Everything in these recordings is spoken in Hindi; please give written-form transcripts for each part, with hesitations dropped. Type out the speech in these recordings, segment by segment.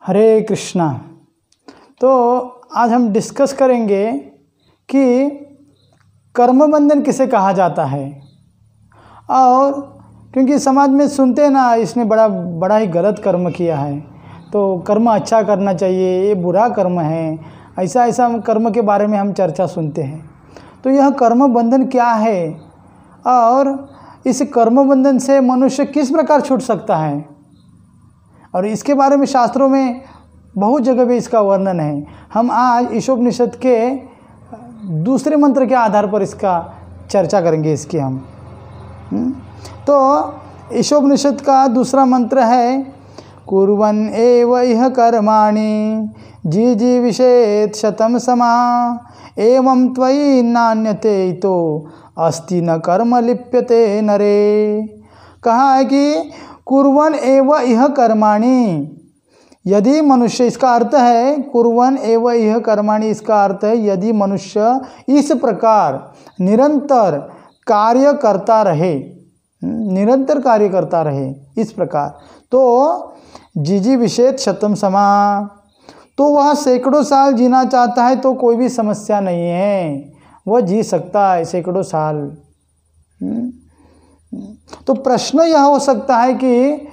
हरे कृष्णा। तो आज हम डिस्कस करेंगे कि कर्म बंधन किसे कहा जाता है। और क्योंकि समाज में सुनते हैं ना, इसने बड़ा ही गलत कर्म किया है, तो कर्म अच्छा करना चाहिए, ये बुरा कर्म है, ऐसा कर्म के बारे में हम चर्चा सुनते हैं। तो यह कर्म बंधन क्या है और इस कर्म बंधन से मनुष्य किस प्रकार छूट सकता है, और इसके बारे में शास्त्रों में बहुत जगह भी इसका वर्णन है। हम आज ईशोपनिषद के दूसरे मंत्र के आधार पर इसका चर्चा करेंगे इसकी हम। तो ईशोपनिषद का दूसरा मंत्र है कुर्वन् एव इह कर्माणि जीजीविषेत् शतं समा एवं त्वयि नान्यते तो अस्ति न कर्म लिप्यते नरे। कहा है कि कुर्वन् एव इह कर्माणि, यदि मनुष्य, इसका अर्थ है कुर्वन् एव इह कर्माणि, इसका अर्थ है यदि मनुष्य इस प्रकार निरंतर कार्य करता रहे, निरंतर कार्य करता रहे इस प्रकार, तो जीजीविषेत् शतं समा, तो वह सैकड़ों साल जीना चाहता है तो कोई भी समस्या नहीं है, वह जी सकता है सैकड़ों साल। तो प्रश्न यह हो सकता है कि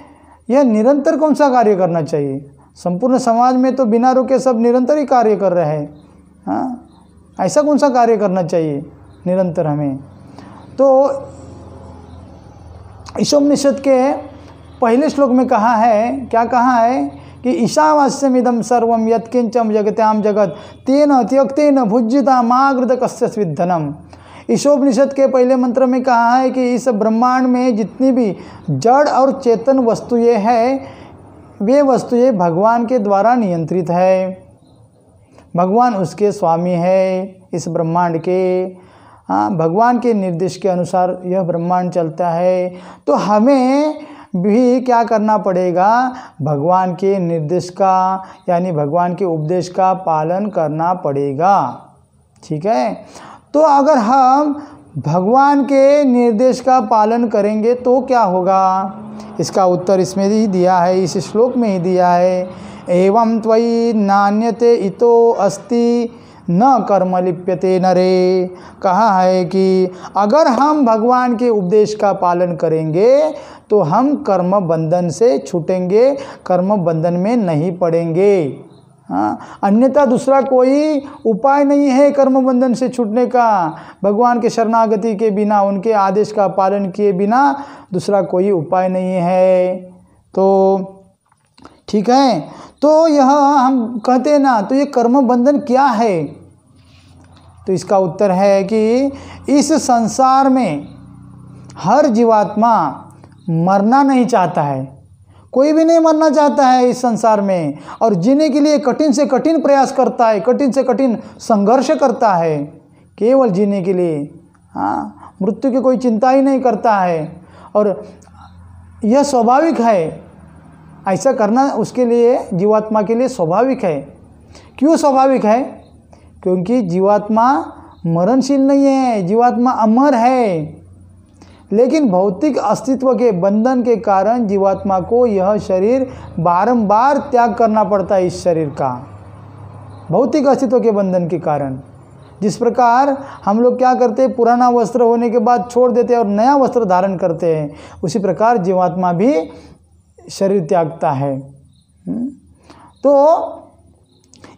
यह निरंतर कौन सा कार्य करना चाहिए। संपूर्ण समाज में तो बिना रुके सब निरंतर ही कार्य कर रहे हैं, हाँ, ऐसा कौन सा कार्य करना चाहिए निरंतर हमें। तो ईशोपनिषद के पहले श्लोक में कहा है, क्या कहा है कि ईशावास्यमिदं सर्वं यत्किंचन जगत्याम जगत तेन त्यक्तेन भुज्यता मागृत कस्यचित् धनम। ईशोपनिषद के पहले मंत्र में कहा है कि इस ब्रह्मांड में जितनी भी जड़ और चेतन वस्तुएं हैं, वे वस्तुएं भगवान के द्वारा नियंत्रित है, भगवान उसके स्वामी है इस ब्रह्मांड के। हाँ, भगवान के निर्देश के अनुसार यह ब्रह्मांड चलता है। तो हमें भी क्या करना पड़ेगा, भगवान के निर्देश का यानी भगवान के उपदेश का पालन करना पड़ेगा। ठीक है, तो अगर हम भगवान के निर्देश का पालन करेंगे तो क्या होगा, इसका उत्तर इसमें ही दिया है, इस श्लोक में ही दिया है। एवं त्वयि नान्यते इतो अस्ति न कर्म लिप्यते नरे। कहा है कि अगर हम भगवान के उपदेश का पालन करेंगे तो हम कर्म बंधन से छूटेंगे, कर्म बंधन में नहीं पड़ेंगे। हाँ, अन्यथा दूसरा कोई उपाय नहीं है कर्म बंधन से छूटने का। भगवान के शरणागति के बिना, उनके आदेश का पालन किए बिना दूसरा कोई उपाय नहीं है। तो ठीक है, तो यह हम कहते हैं ना, तो ये कर्म बंधन क्या है, तो इसका उत्तर है कि इस संसार में हर जीवात्मा मरना नहीं चाहता है, कोई भी नहीं मरना चाहता है इस संसार में, और जीने के लिए कठिन से कठिन प्रयास करता है, कठिन से कठिन संघर्ष करता है केवल जीने के लिए। हाँ, मृत्यु की कोई चिंता ही नहीं करता है, और यह स्वाभाविक है, ऐसा करना उसके लिए, जीवात्मा के लिए स्वाभाविक है। क्यों स्वाभाविक है, क्योंकि जीवात्मा मरणशील नहीं है, जीवात्मा अमर है, लेकिन भौतिक अस्तित्व के बंधन के कारण जीवात्मा को यह शरीर बारंबार त्याग करना पड़ता है। इस शरीर का भौतिक अस्तित्व के बंधन के कारण, जिस प्रकार हम लोग क्या करते हैं, पुराना वस्त्र होने के बाद छोड़ देते हैं और नया वस्त्र धारण करते हैं, उसी प्रकार जीवात्मा भी शरीर त्यागता है। तो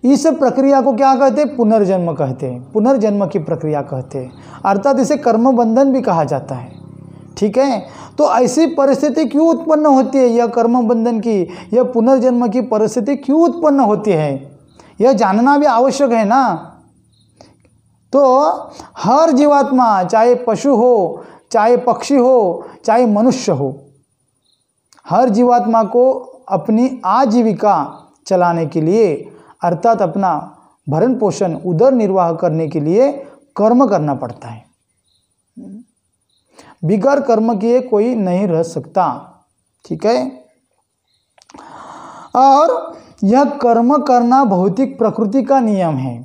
इस प्रक्रिया को क्या कहते हैं, पुनर्जन्म कहते हैं, पुनर्जन्म की प्रक्रिया कहते हैं, अर्थात इसे कर्म बंधन भी कहा जाता है। ठीक है, तो ऐसी परिस्थिति क्यों उत्पन्न होती है, यह कर्म बंधन की, यह पुनर्जन्म की परिस्थिति क्यों उत्पन्न होती है, यह जानना भी आवश्यक है ना। तो हर जीवात्मा, चाहे पशु हो, चाहे पक्षी हो, चाहे मनुष्य हो, हर जीवात्मा को अपनी आजीविका चलाने के लिए, अर्थात अपना भरण पोषण, उदर निर्वाह करने के लिए कर्म करना पड़ता है। बिगर कर्म किए कोई नहीं रह सकता। ठीक है, और यह कर्म करना भौतिक प्रकृति का नियम है।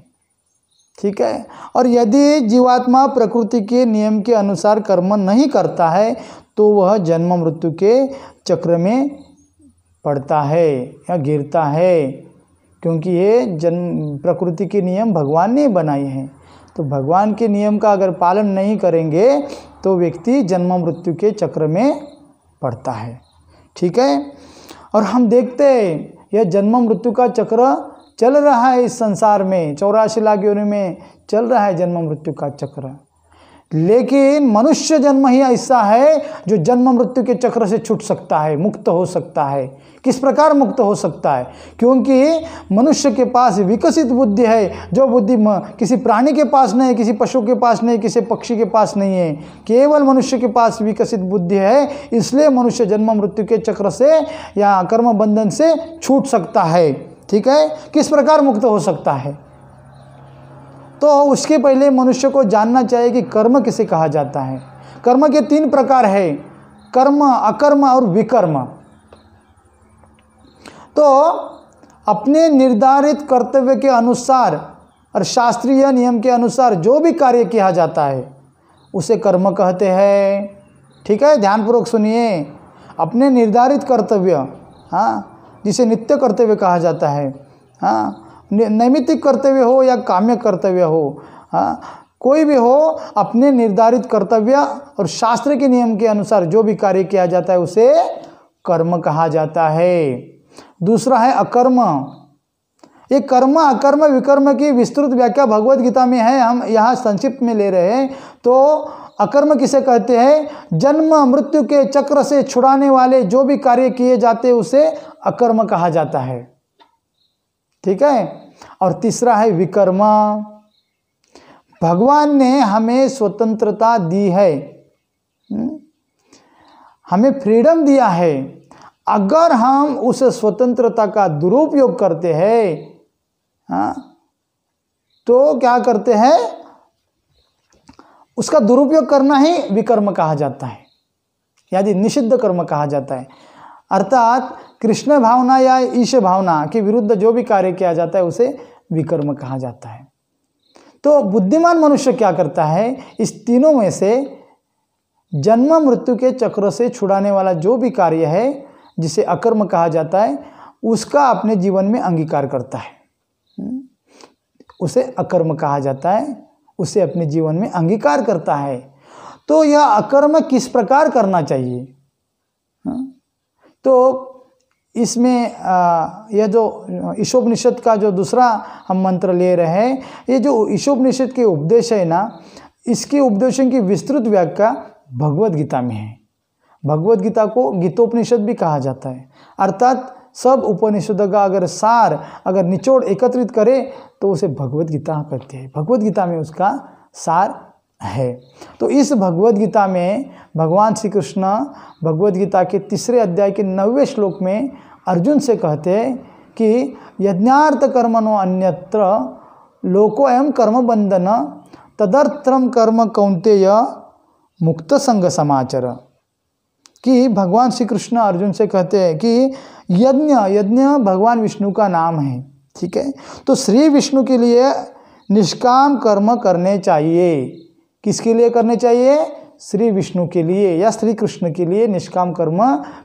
ठीक है, और यदि जीवात्मा प्रकृति के नियम के अनुसार कर्म नहीं करता है तो वह जन्म मृत्यु के चक्र में पड़ता है या गिरता है, क्योंकि ये जन्म प्रकृति के नियम भगवान ने बनाए हैं। तो भगवान के नियम का अगर पालन नहीं करेंगे तो व्यक्ति जन्म मृत्यु के चक्र में पड़ता है। ठीक है, और हम देखते हैं यह जन्म मृत्यु का चक्र चल रहा है इस संसार में, 84 लाख योनि में चल रहा है जन्म मृत्यु का चक्र। लेकिन मनुष्य जन्म ही ऐसा है जो जन्म मृत्यु के चक्र से छूट सकता है, मुक्त हो सकता है। किस प्रकार मुक्त हो सकता है? क्योंकि मनुष्य के पास विकसित बुद्धि है, जो बुद्धि किसी प्राणी के पास नहीं है, किसी पशु के पास नहीं, किसी पक्षी के पास नहीं है, केवल मनुष्य के पास विकसित बुद्धि है। इसलिए मनुष्य जन्म मृत्यु के चक्र से या कर्म बंधन से छूट सकता है। ठीक है, किस प्रकार मुक्त हो सकता है? तो उसके पहले मनुष्य को जानना चाहिए कि कर्म किसे कहा जाता है। कर्म के 3 प्रकार है, कर्म, अकर्म और विकर्म। तो अपने निर्धारित कर्तव्य के अनुसार और शास्त्रीय नियम के अनुसार जो भी कार्य किया जाता है उसे कर्म कहते हैं। ठीक है, ध्यानपूर्वक सुनिए। अपने निर्धारित कर्तव्य, हाँ, जिसे नित्य कर्तव्य कहा जाता है, हाँ, नैमित्तिक कर्तव्य हो या काम्य कर्तव्य हो, हाँ, कोई भी हो, अपने निर्धारित कर्तव्य और शास्त्र के नियम के अनुसार जो भी कार्य किया जाता है उसे कर्म कहा जाता है। दूसरा है अकर्म। ये कर्म, अकर्म, विकर्म की विस्तृत व्याख्या भगवद गीता में है, हम यहाँ संक्षिप्त में ले रहे हैं। तो अकर्म किसे कहते हैं? जन्म मृत्यु के चक्र से छुड़ाने वाले जो भी कार्य किए जाते हैं उसे अकर्म कहा जाता है। ठीक है, और तीसरा है विकर्म। भगवान ने हमें स्वतंत्रता दी है, हमें फ्रीडम दिया है। अगर हम उस स्वतंत्रता का दुरुपयोग करते हैं, हाँ, तो क्या करते हैं? उसका दुरुपयोग करना ही विकर्म कहा जाता है, यानी निषिद्ध कर्म कहा जाता है। अर्थात कृष्ण भावना या ईश भावना के विरुद्ध जो भी कार्य किया जाता है उसे विकर्म कहा जाता है। तो बुद्धिमान मनुष्य क्या करता है? इस तीनों में से जन्म मृत्यु के चक्र से छुड़ाने वाला जो भी कार्य है जिसे अकर्म कहा जाता है उसका अपने जीवन में अंगीकार करता है, उसे अकर्म कहा जाता है, उसे अपने जीवन में अंगीकार करता है। तो यह अकर्म किस प्रकार करना चाहिए? तो इसमें यह जो ईशोपनिषद का जो दूसरा हम मंत्र ले रहे हैं, ये जो ईशोपनिषद के उपदेश है ना, इसके उपदेशों की विस्तृत व्याख्या भगवद गीता में है। भगवद गीता को गीतोपनिषद भी कहा जाता है। अर्थात सब उपनिषदों का अगर सार, अगर निचोड़ एकत्रित करे तो उसे भगवद गीता कहते हैं। भगवद गीता में उसका सार है। तो इस भगवद गीता में भगवान श्री कृष्ण भगवद गीता के 3 अध्याय के 9वें श्लोक में अर्जुन से कहते हैं कि यज्ञार्थ कर्मणो अन्यत्र लोकोऽयं कर्म बंधन तदर्थम कर्म कौन्तेय मुक्त संग समाचर। कि भगवान श्री कृष्ण अर्जुन से कहते हैं कि यज्ञ भगवान विष्णु का नाम है। ठीक है, तो श्री विष्णु के लिए निष्काम कर्म करने चाहिए। किसके लिए करने चाहिए? श्री विष्णु के लिए या श्री कृष्ण के लिए निष्काम कर्म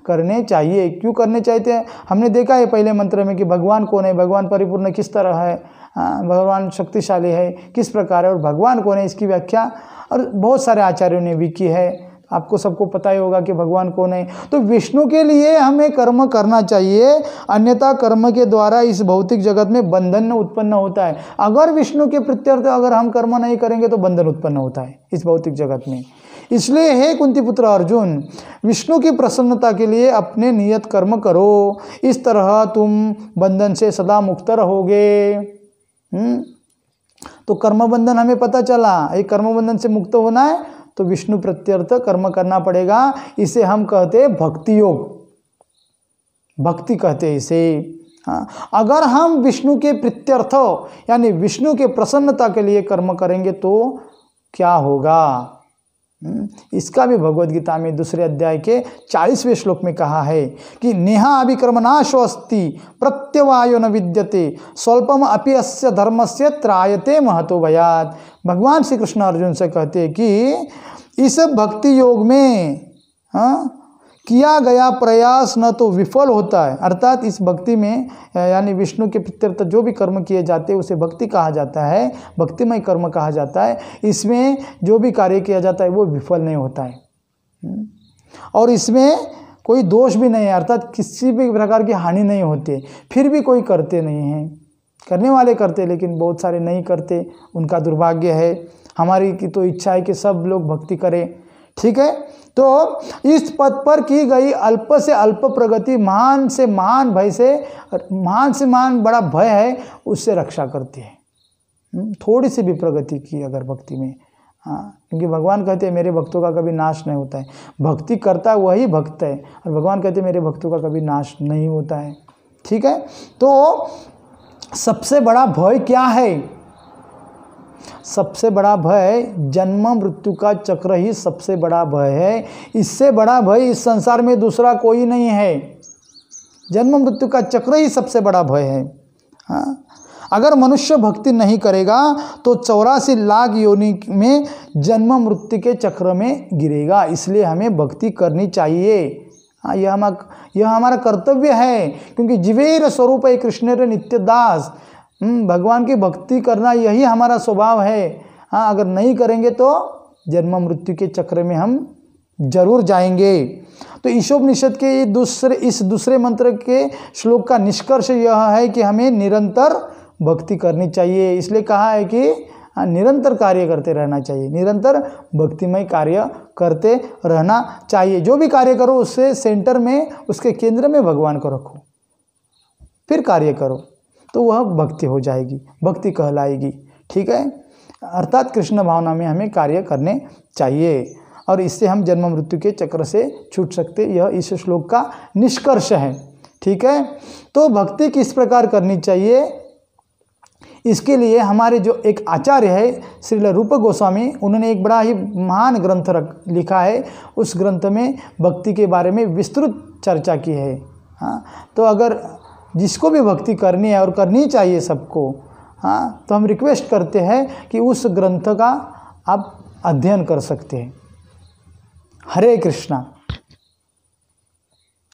करने चाहिए। क्यों करने चाहिए? हमने देखा है पहले मंत्र में कि भगवान कौन है, भगवान परिपूर्ण किस तरह है, भगवान शक्तिशाली है किस प्रकार है, और भगवान कौन है इसकी व्याख्या और बहुत सारे आचार्यों ने भी की है। आपको सबको पता ही होगा कि भगवान कौन है। तो विष्णु के लिए हमें कर्म करना चाहिए, अन्यथा कर्म के द्वारा इस भौतिक जगत में बंधन उत्पन्न होता है। अगर विष्णु के प्रत्यर्थ अगर हम कर्म नहीं करेंगे तो बंधन उत्पन्न होता है इस भौतिक जगत में। इसलिए हे कुंती पुत्र अर्जुन, विष्णु की प्रसन्नता के लिए अपने नियत कर्म करो, इस तरह तुम बंधन से सदा मुक्त रहोगे। तो कर्म बंधन हमें पता चला, एक कर्म बंधन से मुक्त होना है तो विष्णु प्रत्यर्थ कर्म करना पड़ेगा। इसे हम कहते हैं भक्ति योग, भक्ति कहते हैं इसे। हाँ, अगर हम विष्णु के प्रत्यर्थ यानी विष्णु के प्रसन्नता के लिए कर्म करेंगे तो क्या होगा? इसका भी भगवद गीता में 2 अध्याय के 40वें श्लोक में कहा है कि नेहा अभिकर्मनाशो अस्ति प्रत्यवायो न विद्यते स्वल्पम अपि अस्य धर्मस्य त्रायते महतो भयात्। भगवान श्री कृष्ण अर्जुन से कहते हैं कि इस भक्ति योग में किया गया प्रयास न तो विफल होता है, अर्थात इस भक्ति में यानी विष्णु के प्रत्यर्थ जो भी कर्म किए जाते हैं उसे भक्ति कहा जाता है, भक्तिमय कर्म कहा जाता है। इसमें जो भी कार्य किया जाता है वो विफल नहीं होता है और इसमें कोई दोष भी नहीं है, अर्थात किसी भी प्रकार की हानि नहीं होती। फिर भी कोई करते नहीं हैं, करने वाले करते लेकिन बहुत सारे नहीं करते, उनका दुर्भाग्य है। हमारी की तो इच्छा है कि सब लोग भक्ति करें, ठीक है। तो इस पद पर की गई अल्प से अल्प प्रगति महान से महान भय से महान बड़ा भय है उससे रक्षा करती है। थोड़ी सी भी प्रगति की अगर भक्ति में, हाँ, क्योंकि भगवान कहते हैं मेरे भक्तों का कभी नाश नहीं होता है। भक्ति करता वही भक्त है और भगवान कहते हैं मेरे भक्तों का कभी नाश नहीं होता है, ठीक है। तो सबसे बड़ा भय क्या है? सबसे बड़ा भय जन्म मृत्यु का चक्र ही सबसे बड़ा भय है। इससे बड़ा भय इस संसार में दूसरा कोई नहीं है। जन्म मृत्यु का चक्र ही सबसे बड़ा भय है। हाँ, अगर मनुष्य भक्ति नहीं करेगा तो 84 लाख योनि में जन्म मृत्यु के चक्र में गिरेगा। इसलिए हमें भक्ति करनी चाहिए। हाँ, यह हमारा कर्तव्य है, क्योंकि जीवेर स्वरूप है कृष्णेर नित्य दास। भगवान की भक्ति करना यही हमारा स्वभाव है। हाँ, अगर नहीं करेंगे तो जन्म मृत्यु के चक्र में हम जरूर जाएंगे। तो ईशोपनिषद के इस दूसरे मंत्र के श्लोक का निष्कर्ष यह है कि हमें निरंतर भक्ति करनी चाहिए। इसलिए कहा है कि निरंतर कार्य करते रहना चाहिए, निरंतर भक्तिमय कार्य करते रहना चाहिए। जो भी कार्य करो उससे सेंटर में, उसके केंद्र में भगवान को रखो, फिर कार्य करो तो वह भक्ति हो जाएगी, भक्ति कहलाएगी, ठीक है। अर्थात कृष्ण भावना में हमें कार्य करने चाहिए और इससे हम जन्म मृत्यु के चक्र से छूट सकते। यह इस श्लोक का निष्कर्ष है, ठीक है। तो भक्ति किस प्रकार करनी चाहिए, इसके लिए हमारे जो एक आचार्य है श्रील रूप गोस्वामी, उन्होंने एक बड़ा ही महान ग्रंथ लिखा है। उस ग्रंथ में भक्ति के बारे में विस्तृत चर्चा की है। हाँ, तो अगर जिसको भी भक्ति करनी है और करनी चाहिए सबको, हाँ, तो हम रिक्वेस्ट करते हैं कि उस ग्रंथ का आप अध्ययन कर सकते हैं। हरे कृष्णा।